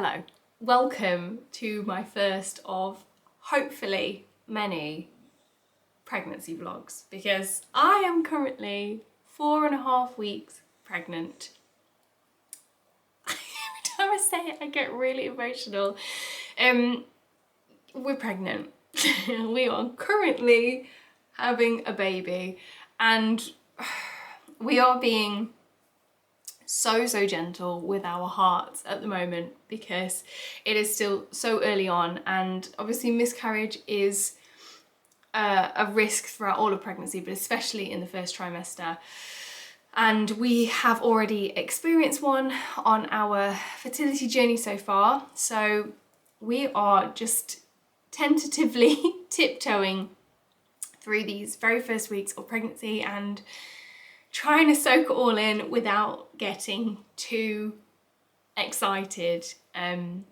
Hello, welcome to my first of hopefully many pregnancy vlogs, because I am currently 4.5 weeks pregnant. Every time I say it I get really emotional. We're pregnant. We are currently having a baby and we are being so gentle with our hearts at the moment because it is still so early on, and obviously miscarriage is a risk throughout all of pregnancy, but especially in the first trimester. And we have already experienced one on our fertility journey so far, so we are just tentatively tiptoeing through these very first weeks of pregnancy and trying to soak it all in without getting too excited,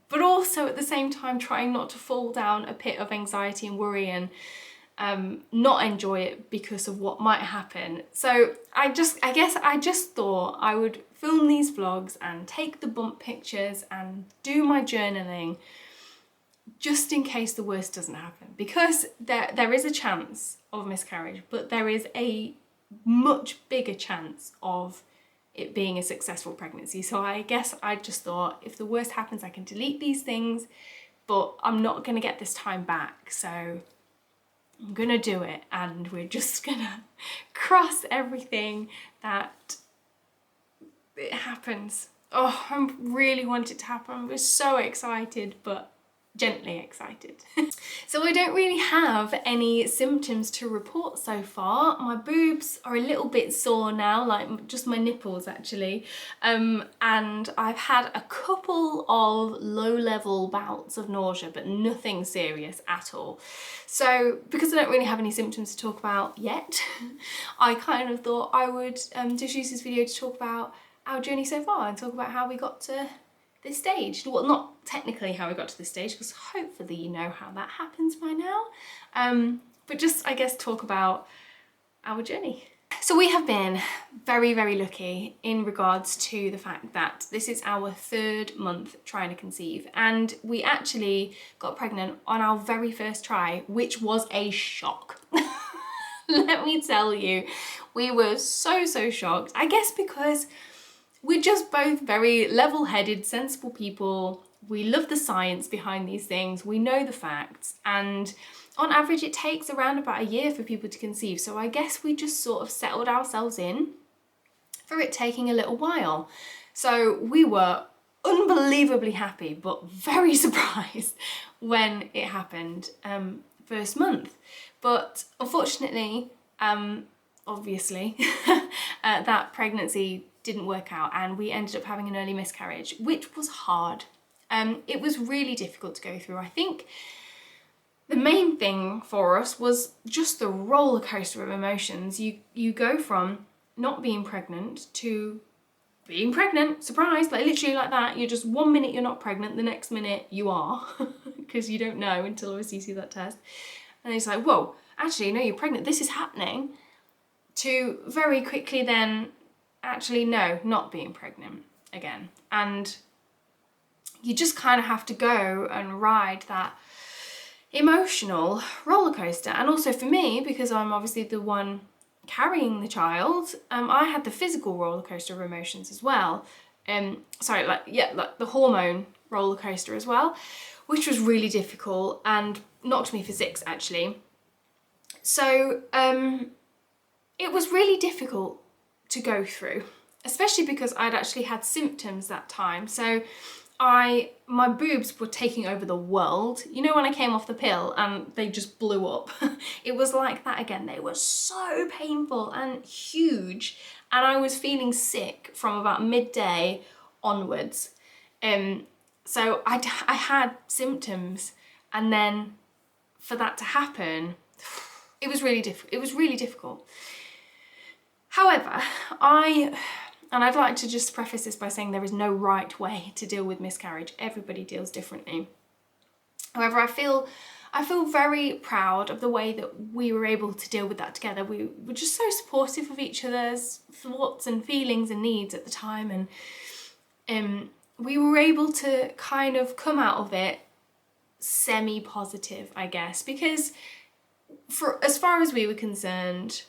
but also at the same time trying not to fall down a pit of anxiety and worry and not enjoy it because of what might happen. So I guess I just thought I would film these vlogs and take the bump pictures and do my journaling just in case the worst doesn't happen, because there is a chance of miscarriage, but there is a much bigger chance of it being a successful pregnancy. So I guess I just thought if the worst happens I can delete these things, but I'm not gonna get this time back, so I'm gonna do it, and we're just gonna cross everything that it happens. Oh, I really want it to happen. We're so excited, but gently excited. So I don't really have any symptoms to report so far. My boobs are a little bit sore now, like just my nipples actually, and I've had a couple of low-level bouts of nausea, but nothing serious at all. So because I don't really have any symptoms to talk about yet, I kind of thought I would just use this video to talk about our journey so far and talk about how we got to this stage. Well, not technically how we got to this stage, because hopefully you know how that happens by now, but just I guess talk about our journey. So we have been very lucky in regards to the fact that this is our 3rd month trying to conceive, and we actually got pregnant on our very first try, which was a shock. Let me tell you, we were so shocked, I guess because we're just both very level-headed, sensible people. We love the science behind these things. We know the facts. And on average, it takes around about a year for people to conceive. So I guess we just sort of settled ourselves in for it taking a little while. So we were unbelievably happy, but very surprised when it happened first month. But unfortunately, obviously, that pregnancy didn't work out and we ended up having an early miscarriage, which was hard. It was really difficult to go through. I think the main thing for us was just the roller coaster of emotions. You go from not being pregnant to being pregnant, surprise, like literally like that. You're just 1 minute you're not pregnant, the next minute you are, because you don't know until obviously you see that test. And it's like, whoa, actually no, you're pregnant, this is happening. To very quickly then actually no, not being pregnant again. And you just kind of have to go and ride that emotional roller coaster. And also for me, because I'm obviously the one carrying the child, I had the physical roller coaster of emotions as well. Like the hormone roller coaster as well, which was really difficult and knocked me for 6 actually. So it was really difficult to go through, especially because I'd actually had symptoms that time. So my boobs were taking over the world. You know when I came off the pill and they just blew up? It was like that again. They were so painful and huge, and I was feeling sick from about midday onwards. So I had symptoms, and then for that to happen, it was really difficult. However, I'd like to just preface this by saying there is no right way to deal with miscarriage. Everybody deals differently. However, I feel very proud of the way that we were able to deal with that together. We were just so supportive of each other's thoughts and feelings and needs at the time, and we were able to kind of come out of it semi-positive, I guess, because for as far as we were concerned,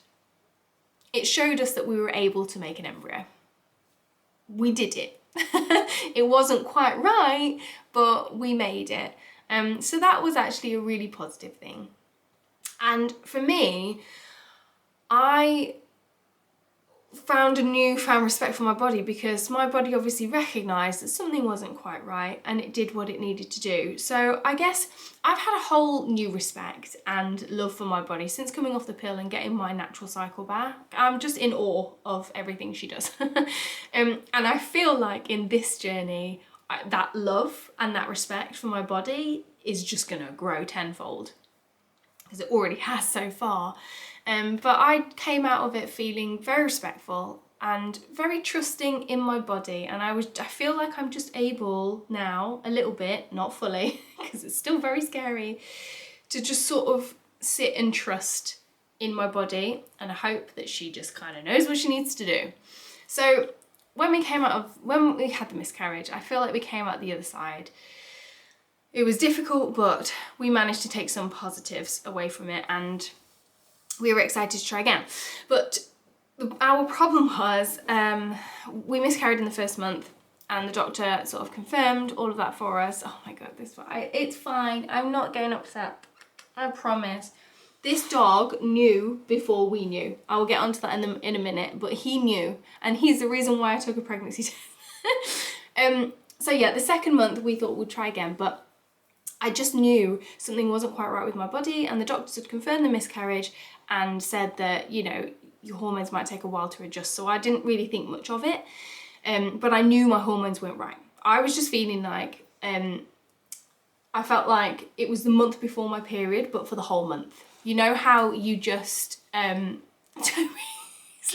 it showed us that we were able to make an embryo. We did it. It wasn't quite right, but we made it. So that was actually a really positive thing. And for me, I found a newfound respect for my body, because my body obviously recognised that something wasn't quite right, and it did what it needed to do. So I guess I've had a whole new respect and love for my body since coming off the pill and getting my natural cycle back. I'm just in awe of everything she does. And I feel like in this journey, that love and that respect for my body is just gonna grow tenfold, because it already has so far. But I came out of it feeling very respectful and very trusting in my body, and I feel like I'm just able now, a little bit, not fully, because it's still very scary, to just sort of sit and trust in my body, and I hope that she just kind of knows what she needs to do. So when we had the miscarriage, I feel like we came out the other side. It was difficult, but we managed to take some positives away from it, and we were excited to try again. But our problem was we miscarried in the first month, and the doctor sort of confirmed all of that for us. Oh my God, it's fine. I'm not getting upset. I promise. This dog knew before we knew. I will get onto that in a minute, but he knew, and he's the reason why I took a pregnancy test. So yeah, the second month we thought we'd try again, but I just knew something wasn't quite right with my body, and the doctors had confirmed the miscarriage and said that, you know, your hormones might take a while to adjust. So I didn't really think much of it, but I knew my hormones weren't right. I was just feeling like, I felt like it was the month before my period, but for the whole month. You know how you just, Toby's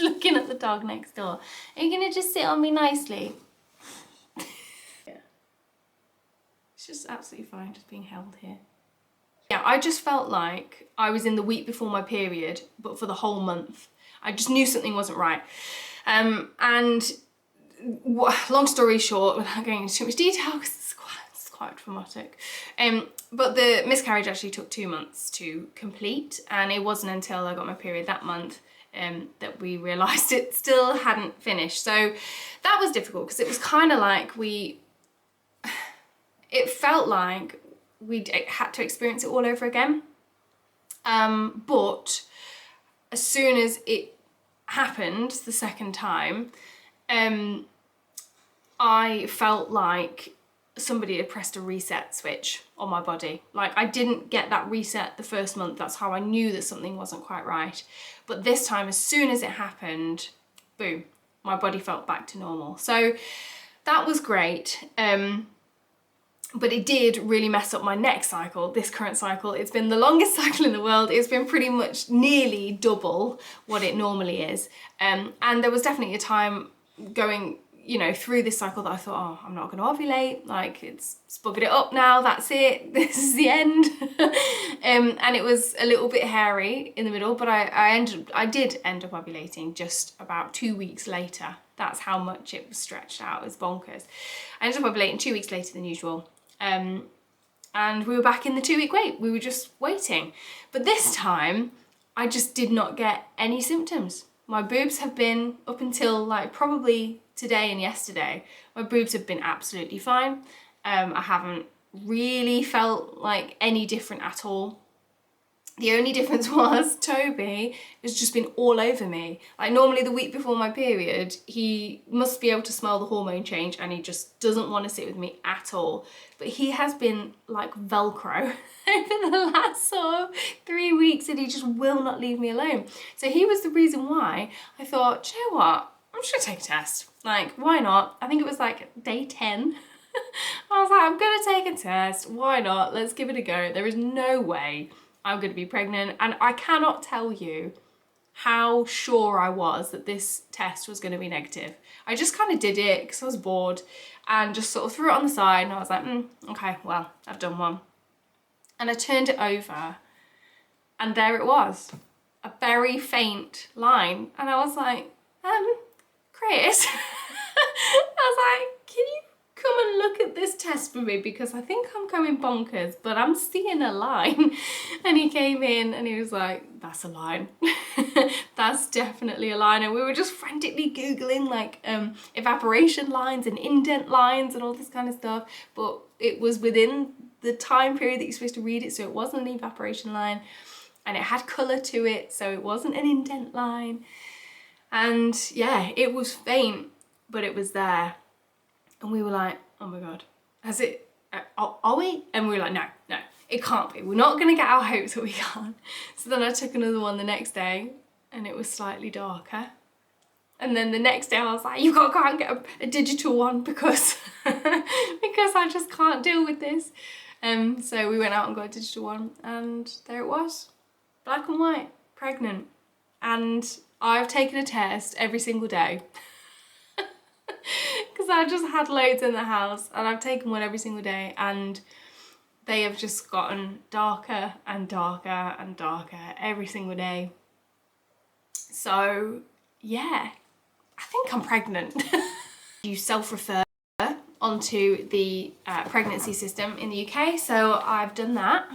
looking at the dog next door. Are you gonna just sit on me nicely? Yeah. It's just absolutely fine, just being held here. Yeah, I just felt like I was in the week before my period, but for the whole month. I just knew something wasn't right. Long story short, without going into too much detail, because it's quite traumatic, but the miscarriage actually took 2 months to complete, and it wasn't until I got my period that month that we realised it still hadn't finished. So that was difficult, because it was kind of like it felt like we had to experience it all over again. But as soon as it happened the second time, I felt like somebody had pressed a reset switch on my body. Like, I didn't get that reset the first month. That's how I knew that something wasn't quite right. But this time, as soon as it happened, boom, my body felt back to normal. So that was great. But it did really mess up my next cycle, this current cycle. It's been the longest cycle in the world. It's been pretty much nearly double what it normally is. And there was definitely a time going, you know, through this cycle that I thought, oh, I'm not gonna ovulate. Like, it's buggered it up now, that's it, this is the end. And it was a little bit hairy in the middle, but I did end up ovulating just about 2 weeks later. That's how much it was stretched out. It was bonkers. I ended up ovulating 2 weeks later than usual. And we were back in the 2 week wait. We were just waiting. But this time, I just did not get any symptoms. My boobs have been, up until like probably today and yesterday, my boobs have been absolutely fine. I haven't really felt like any different at all. The only difference was Toby has just been all over me. Like, normally the week before my period, he must be able to smell the hormone change, and he just doesn't want to sit with me at all. But he has been like Velcro over the last sort of 3 weeks, and he just will not leave me alone. So he was the reason why I thought, do you know what? I'm just gonna take a test. Like, why not? I think it was like day 10. I was like, I'm gonna take a test. Why not? Let's give it a go. There is no way I'm going to be pregnant, and I cannot tell you how sure I was that this test was going to be negative. I just kind of did it because I was bored, and just sort of threw it on the side, and I was like, okay, well, I've done one. And I turned it over, and there it was, a very faint line, and I was like, Chris, I was like, can you come come and look at this test for me because I think I'm going bonkers, but I'm seeing a line. And he came in and he was like, that's a line. That's definitely a line. And we were just frantically Googling like evaporation lines and indent lines and all this kind of stuff. But it was within the time period that you're supposed to read it, so it wasn't an evaporation line. And it had colour to it, so it wasn't an indent line. And yeah, it was faint, but it was there. And we were like, oh my God, has it, are we? And we were like, no, it can't be. We're not gonna get our hopes that we can't. So then I took another one the next day and it was slightly darker. And then the next day I was like, you've got to go out and get a digital one because, because I just can't deal with this. So we went out and got a digital one and there it was, black and white, pregnant. And I've taken a test every single day. Because I just had loads in the house and I've taken one every single day and they have just gotten darker and darker and darker every single day. So yeah, I think I'm pregnant. You self-refer onto the pregnancy system in the UK, so I've done that,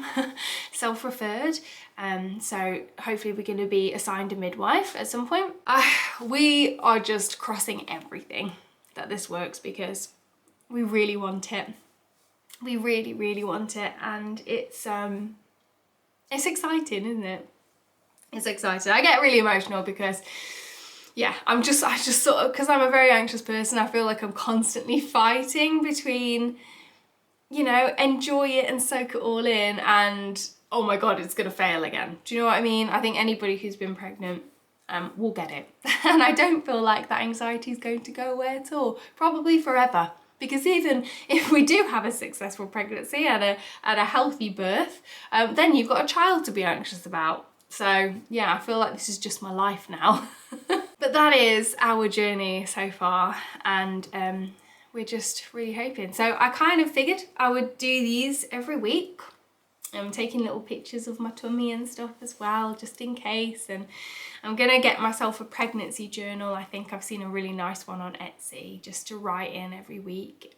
self-referred. So hopefully we're going to be assigned a midwife at some point. We are just crossing everything that this works because we really want it. We really, really want it, and it's exciting, isn't it? It's exciting. I get really emotional because yeah, I just sort of, because I'm a very anxious person, I feel like I'm constantly fighting between, you know, enjoy it and soak it all in and oh my God, it's gonna fail again. Do you know what I mean? I think anybody who's been pregnant will get it. And I don't feel like that anxiety is going to go away at all, probably forever. Because even if we do have a successful pregnancy and a healthy birth, then you've got a child to be anxious about. So yeah, I feel like this is just my life now. But that is our journey so far, and we're just really hoping. So I kind of figured I would do these every week. I'm taking little pictures of my tummy and stuff as well, just in case. And I'm gonna get myself a pregnancy journal. I think I've seen a really nice one on Etsy, just to write in every week,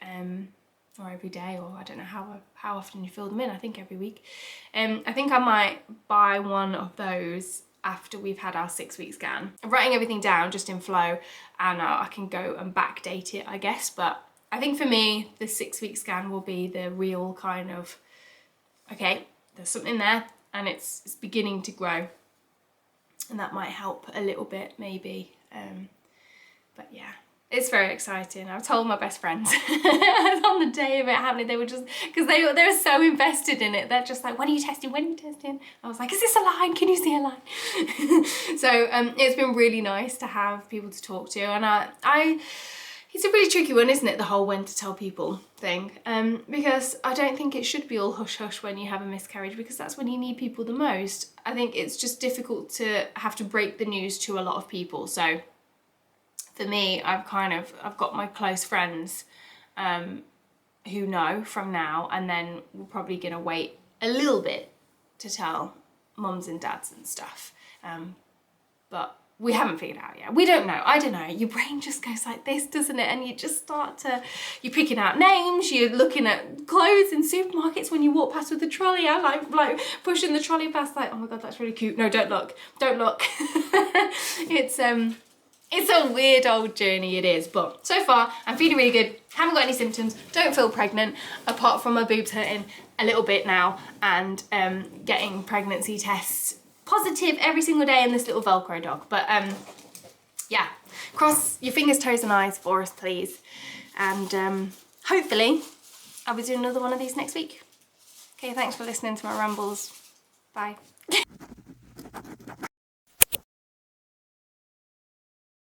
or every day, or I don't know how often you fill them in. I think every week. I think I might buy one of those after we've had our 6-week scan. I'm writing everything down just in flow, and I can go and backdate it, I guess. But I think for me, the 6-week scan will be the real kind of, okay, there's something there and it's beginning to grow, and that might help a little bit maybe. But yeah, it's very exciting. I've told my best friends on the day of it happening, they were just, because they were so invested in it, they're just like, when are you testing, when are you testing? I was like, is this a line, can you see a line? So it's been really nice to have people to talk to, and it's a really tricky one, isn't it, the whole when to tell people thing, because I don't think it should be all hush hush when you have a miscarriage, because that's when you need people the most. I think it's just difficult to have to break the news to a lot of people. So for me, I've got my close friends who know from now, and then we're probably gonna wait a little bit to tell mums and dads and stuff. But we haven't figured it out yet. We don't know. I don't know. Your brain just goes like this, doesn't it? And you just start to, you're picking out names, you're looking at clothes in supermarkets when you walk past with the trolley. I like pushing the trolley past, like, oh my God, that's really cute. No, don't look. Don't look. It's a weird old journey, it is. But so far, I'm feeling really good. Haven't got any symptoms. Don't feel pregnant, apart from my boobs hurting a little bit now, and getting pregnancy tests positive every single day in this little Velcro dog. But yeah, cross your fingers, toes and eyes for us, please. And hopefully I'll be doing another one of these next week. Okay, thanks for listening to my rambles. Bye.